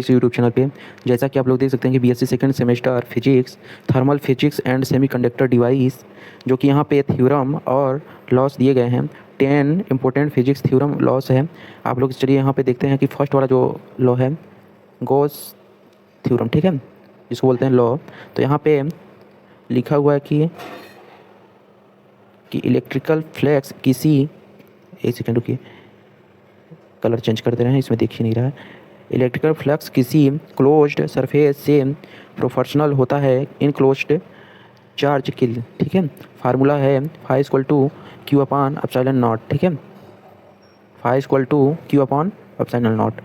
इस YouTube channel पे। जैसा कि आप लोग देख सकते हैं कि BSc second semester physics, thermal physics and semiconductor device, जो कि यहाँ पे थ्योरम और लॉस दिए गए हैं। 10 इंपॉर्टेंट फिजिक्स थ्योरम लॉस है। आप लोग चलिए यहाँ पे देखते हैं कि फर्स्ट वाला जो लॉ है गॉस थ्योरम, ठीक है, इसको बोलते हैं लॉ। तो यहाँ पे लिखा हुआ है कि इलेक्ट्रिकल फ्लक्स किसी, एक सेकेंड रुकिए, कलर चेंज कर दे रहे हैं, इसमें देख ही नहीं रहा है। इलेक्ट्रिकल फ्लक्स किसी क्लोज्ड सरफेस से प्रोपोर्शनल होता है इन क्लोज्ड चार्ज के लिए, ठीक है। फार्मूला है phi equal to Q upon epsilon not, ठीक है, phi equal to Q upon epsilon naught.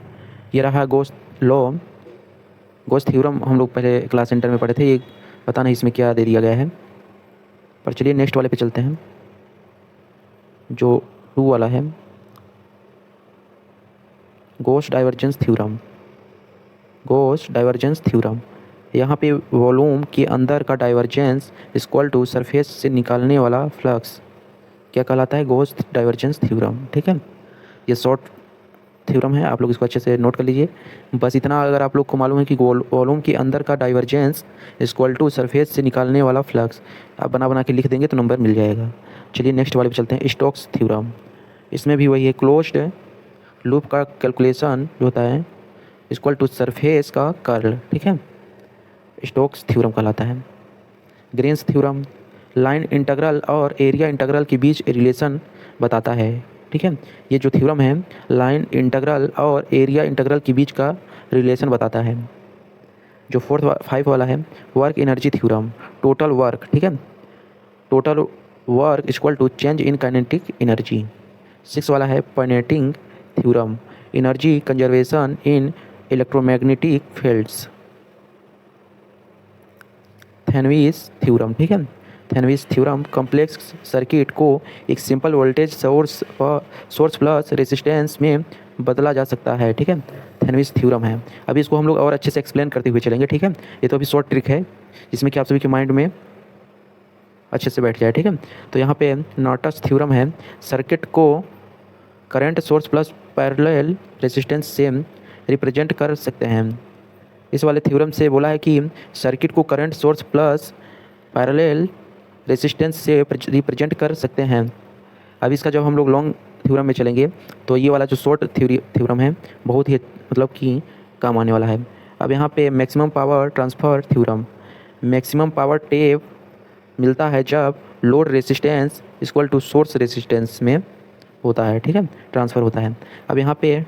ये रहा गॉस लॉ, गॉस थ्योरम हम लोग पहले क्लास सेंटर में पढ़े थे। ये पता नहीं इसमें क्या दे दिया गया है, पर चलिए नेक्स्ट वाले पे चलते हैं जो 2 वाला है, Gauss divergence theorem. Gauss divergence theorem, यहाँ पे वॉल्यूम के अंदर का डाइवर्जेंस इक्वल टू सरफेस से निकालने वाला फ्लक्स क्या कहलाता है? गॉस डाइवर्जेंस थ्योरम, ठीक है। ये शॉर्ट थ्योरम है, आप लोग इसको अच्छे से नोट कर लीजिए। बस इतना अगर आप लोग को मालूम है कि वॉल्यूम के अंदर का डाइवर्जेंस इक्वल टू सरफेस से निकालने वाला फ्लक्स, आप बना बना के लिख देंगे तो नंबर मिल जाएगा। चलिए नेक्स्ट वाले पे चलते हैं, स्टोक्स थ्योरम। इसमें भी वही है, क्लोज्ड लूप का कैलकुलेशन जो होता है इक्वल टू सरफेस का कर्ल, ठीक है, स्टोक्स थ्योरम कहलाता है। ग्रीन्स थ्योरम लाइन इंटीग्रल और एरिया इंटीग्रल के बीच रिलेशन बताता है, ठीक है। ये जो थ्योरम है लाइन इंटीग्रल और एरिया इंटीग्रल के बीच का रिलेशन बताता है। जो 5 वाला है work energy theorem, total work, ठीक है, total work equal to change in kinetic energy. 6 वाला है Poynting theorem, energy conservation in electromagnetic fields. Thevenin's theorem, ठीक है, थेनविस थ्योरम कॉम्प्लेक्स सर्किट को एक simple voltage source plus resistance में बदला जा सकता है, ठीक है, थेनविस थ्योरम है। अभी इसको हम लोग और अच्छे से एक्सप्लेन करते हुए चलेंगे, ठीक है। ये तो अभी शॉर्ट ट्रिक है जिसमें कि आप सभी के माइंड में अच्छे से बैठ जाए, ठीक है। तो यहाँ पे नॉर्टस थ्योरम है, सर्किट को current source plus parallel resistance से रिप्रेजेंट कर सकते हैं। इस वाले थ्योरम से बोला है कि सर्किट को current source plus parallel resistance से रिप्रेजेंट कर सकते हैं। अब इसका जब हम लोग लॉन्ग थ्योरम में चलेंगे तो ये वाला जो शॉर्ट थ्योरम है बहुत ही मतलब कि काम आने वाला है। अब यहाँ पे maximum power transfer theorem, maximum power tape मिलता है जब load resistance equal to source resistance में होता है, ठीक है, ट्रांसफ़र होता है। अब यहाँ पे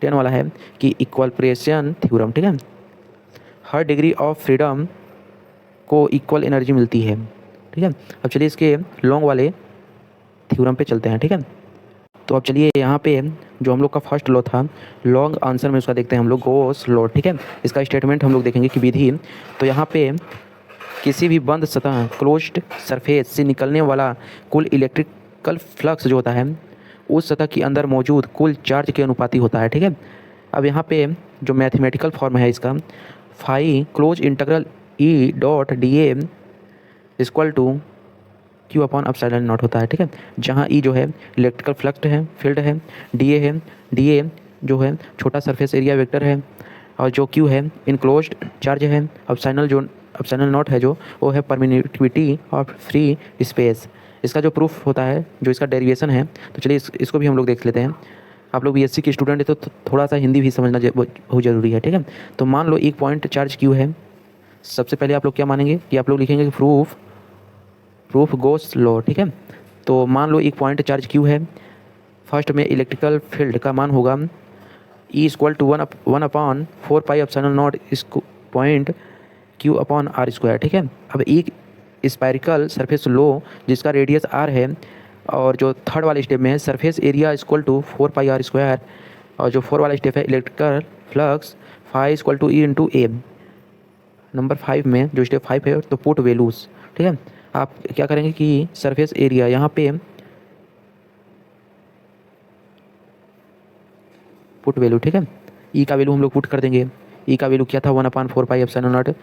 10 वाला है कि इक्वलिब्रेशन थ्योरम, ठीक है, हर डिग्री ऑफ फ्रीडम को इक्वल एनर्जी मिलती है, ठीक है। अब चलिए इसके लॉन्ग वाले थ्योरम पे चलते हैं, ठीक है। तो अब चलिए यहाँ पे जो हम लोग का फर्स्ट लॉ था, लॉन्ग आंसर में उसका देखते हैं हम लोग गॉस लॉ, ठीक है। इसका स्टेटमेंट हम लोग देखेंगे कि विधि, तो यहाँ पे किसी भी बंद सतह क्लोज्ड सरफेस से निकलने वाला कुल इलेक्ट्रिकल फ्लक्स जो होता है उस सतह के अंदर मौजूद कुल चार्ज के अनुपाती होता है, ठीक है। अब यहाँ पे जो मैथमेटिकल फॉर्म है इसका, phi close integral E dot d A equal to Q upon epsilon naught होता है, ठीक है। जहाँ ई जो है इलेक्ट्रिकल फ्लक्स है, फील्ड है, डी ए जो है छोटा सरफेस एरिया वेक्टर है, और जो क्यू है इनक्लोज्ड चार्ज है, एप्सिलॉन नॉट है जो वो है परमिटिविटी ऑफ फ्री स्पेस। इसका जो प्रूफ होता है, जो इसका डेरिवेशन है, तो चलिए इसको भी हम लोग देख लेते हैं। आप लोग बीएससी के स्टूडेंट है तो थोड़ा सा हिंदी भी समझना बहुत ज़रूरी है, ठीक है। तो मान लो एक पॉइंट चार्ज क्यू है, सबसे पहले आप लोग क्या मानेंगे कि आप लोग लिखेंगे कि प्रूफ गॉस लॉ, ठीक है। तो मान लो एक पॉइंट चार्ज क्यू है, फर्स्ट में इलेक्ट्रिकल फील्ड का मान होगा E equal to 1 upon 4 pi epsilon naught इस point q upon are square, ठीक है। अब एक स्पायरिकल सरफेस लो जिसका रेडियस आर है, और जो थर्ड वाले स्टेप में है surface area equal to 4 pi R square, और जो 4 वाला स्टेप है electrical flux phi equal to E into A. Number 5 में जो स्टेप 5 है तो पुट वैल्यूज़, ठीक है। आप क्या करेंगे कि सरफेस एरिया यहाँ पे पुट वैल्यू, ठीक है, ई का वैल्यू हम लोग पुट कर देंगे। ई का वैल्यू क्या था 1 upon 4 pi epsilon not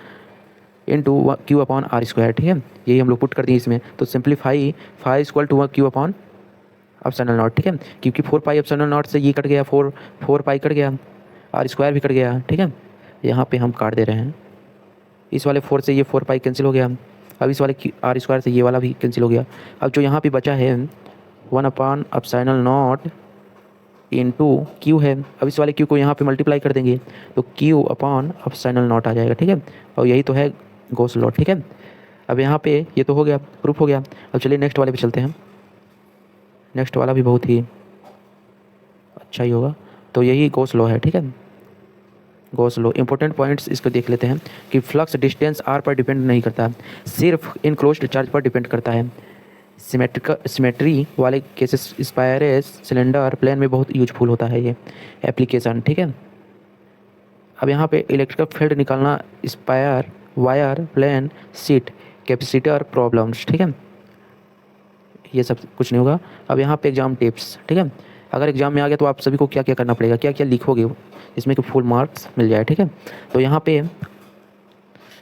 into Q upon are square, ठीक है, यही हम लोग पुट कर दिए इसमें। तो simplify phi equal to Q upon epsilon not, ठीक है, क्योंकि 4 पाई एप्सिलॉन नॉट से ये कट गया, 4 पाई कट गया, आर स्क्वायर भी कट गया, ठीक है। यहाँ पे हम काट दे रहे हैं, इस वाले 4 से ये 4 पाई कैंसिल हो गया। अब इस वाले आर स्क्वायर से ये वाला भी कैंसिल हो गया। अब जो यहाँ पे बचा है 1/ε0 इंटू क्यू है। अब इस वाले क्यू को यहाँ पे मल्टीप्लाई कर देंगे तो Q/ε0 आ जाएगा, ठीक है। और यही तो है गॉस लॉ, ठीक है। अब यहाँ पे ये तो हो गया, प्रूफ हो गया। अब चलिए नेक्स्ट वाले पे चलते हैं। नेक्स्ट वाला भी बहुत ही अच्छा ही होगा। तो यही गॉस लॉ है, ठीक है। गॉस लॉ इंपॉर्टेंट पॉइंट्स इसको देख लेते हैं कि फ्लक्स डिस्टेंस आर पर डिपेंड नहीं करता, सिर्फ इनक्लोज्ड चार्ज पर डिपेंड करता है। सिमेट्री वाले केसेस स्पायरस सिलेंडर प्लेन में बहुत यूजफुल होता है ये एप्लीकेशन, ठीक है। अब यहाँ पे इलेक्ट्रिकल फील्ड निकालना, sphere wire plane sheet capacitor problems, ठीक है। ये सब कुछ नहीं होगा। अब यहाँ पे एग्जाम टिप्स, ठीक है। अगर एग्जाम में आ गया तो आप सभी को क्या क्या करना पड़ेगा, क्या क्या लिखोगे इसमें कि फुल मार्क्स मिल जाए, ठीक है। तो यहाँ पे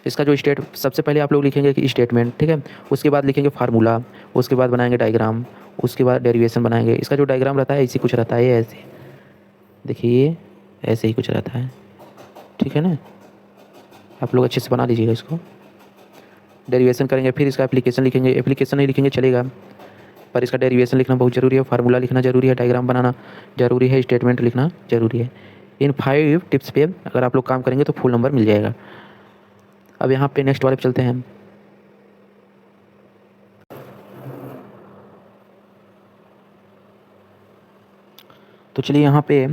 इसका जो सबसे पहले आप लोग लिखेंगे कि स्टेटमेंट, ठीक है। उसके बाद लिखेंगे फार्मूला, उसके बाद बनाएंगे डायग्राम, उसके बाद डेरिवेशन बनाएंगे। इसका जो डायग्राम रहता है इसी कुछ रहता है, ये ऐसे देखिए, ऐसे ही कुछ रहता है, ठीक है ना। आप लोग अच्छे से बना लीजिएगा इसको। डेरिवेशन करेंगे, फिर इसका एप्लीकेशन लिखेंगे। एप्लीकेशन नहीं लिखेंगे चलेगा, पर इसका डेरिवेशन लिखना बहुत ज़रूरी है, फार्मूला लिखना ज़रूरी है, डायग्राम बनाना ज़रूरी है, स्टेटमेंट लिखना ज़रूरी है। इन 5 टिप्स पे अगर आप लोग काम करेंगे तो फुल नंबर मिल जाएगा। अब यहाँ पे नेक्स्ट वाले पे चलते हैं। तो चलिए यहाँ पे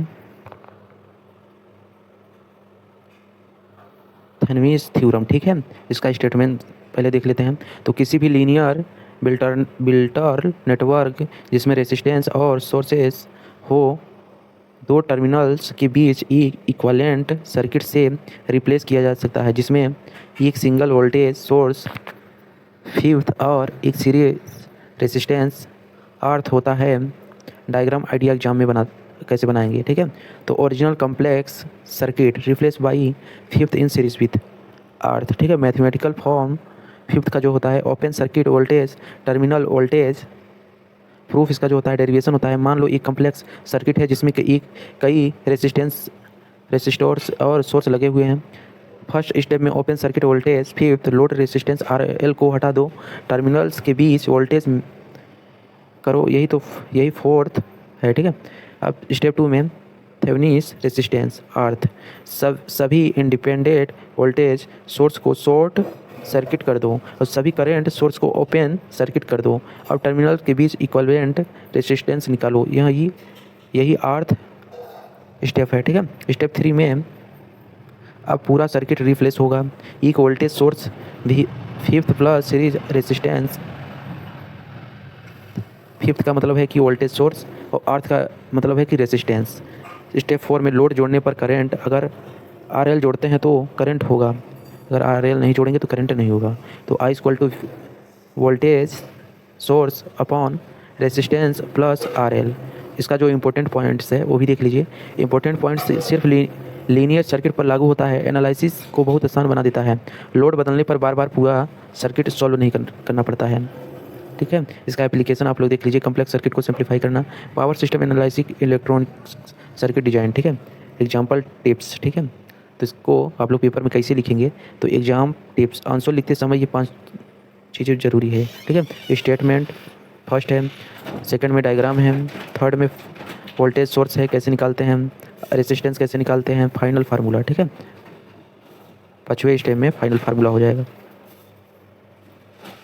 थेवेनिन्स थ्योरम, ठीक है। इसका स्टेटमेंट पहले देख लेते हैं। तो किसी भी लीनियर बिल्टर नेटवर्क जिसमें रेजिस्टेंस और सोर्सेस हो, 2 टर्मिनल्स के बीच इक्विवेलेंट सर्किट से रिप्लेस किया जा सकता है, जिसमें एक सिंगल वोल्टेज सोर्स फिफ्थ और एक सीरीज रेजिस्टेंस अर्थ होता है। डायग्राम आइडिया एग्जाम में कैसे बनाएंगे, ठीक है। तो original complex circuit replace by fifth in series with अर्थ, ठीक है। मैथमेटिकल फॉर्म फिफ्थ का जो होता है open circuit voltage terminal voltage. Proof इसका जो होता है डेरिवेशन होता है। मान लो एक कॉम्प्लेक्स सर्किट है जिसमें कई रेसिस्टर्स और सोर्स लगे हुए हैं। फर्स्ट स्टेप में open circuit voltage, fifth load resistance RL को हटा दो, टर्मिनल्स के बीच वोल्टेज करो, यही फोर्थ है, ठीक है। अब स्टेप 2 में थेवेनिन्स रेसिस्टेंस अर्थ, सभी इंडिपेंडेंट वोल्टेज सोर्स को शॉर्ट सर्किट कर दो और सभी करंट सोर्स को ओपन सर्किट कर दो। अब टर्मिनल के बीच इक्विवेलेंट रेसिस्टेंस निकालो, यही अर्थ स्टेप है, ठीक है। स्टेप 3 में अब पूरा सर्किट रिप्लेस होगा। एक वोल्टेज सोर्स भी fifth plus series resistance. Fifth का मतलब है कि वोल्टेज सोर्स और अर्थ का मतलब है कि रेसिस्टेंस। स्टेप 4 में लोड जोड़ने पर करंट, अगर RL जोड़ते हैं तो करंट होगा, अगर RL नहीं जोड़ेंगे तो करंट नहीं होगा। तो I = voltage source upon resistance plus RL। इसका जो इम्पोर्टेंट पॉइंट्स है वो भी देख लीजिए। इम्पोर्टेंट पॉइंट्स सिर्फ लीनियर सर्किट पर लागू होता है, एनालिसिस को बहुत आसान बना देता है। लोड बदलने पर बार बार पूरा सर्किट सॉल्व नहीं करना पड़ता है, ठीक है। इसका एप्लीकेशन आप लोग देख लीजिए। कम्प्लेक्स सर्किट को सिंप्लीफाई करना, power system analysis, electronic circuit design, ठीक है। एग्जाम्पल टिप्स, ठीक है। तो इसको आप लोग पेपर में कैसे लिखेंगे, तो एग्जाम टिप्स आंसर लिखते समय ये 5 चीज़ें ज़रूरी है, ठीक है। स्टेटमेंट फर्स्ट है, सेकंड में डायग्राम है, थर्ड में वोल्टेज सोर्स है कैसे निकालते हैं, रेसिस्टेंस कैसे निकालते हैं, फाइनल फार्मूला, ठीक है। 5वें स्टेप में फाइनल फार्मूला हो जाएगा।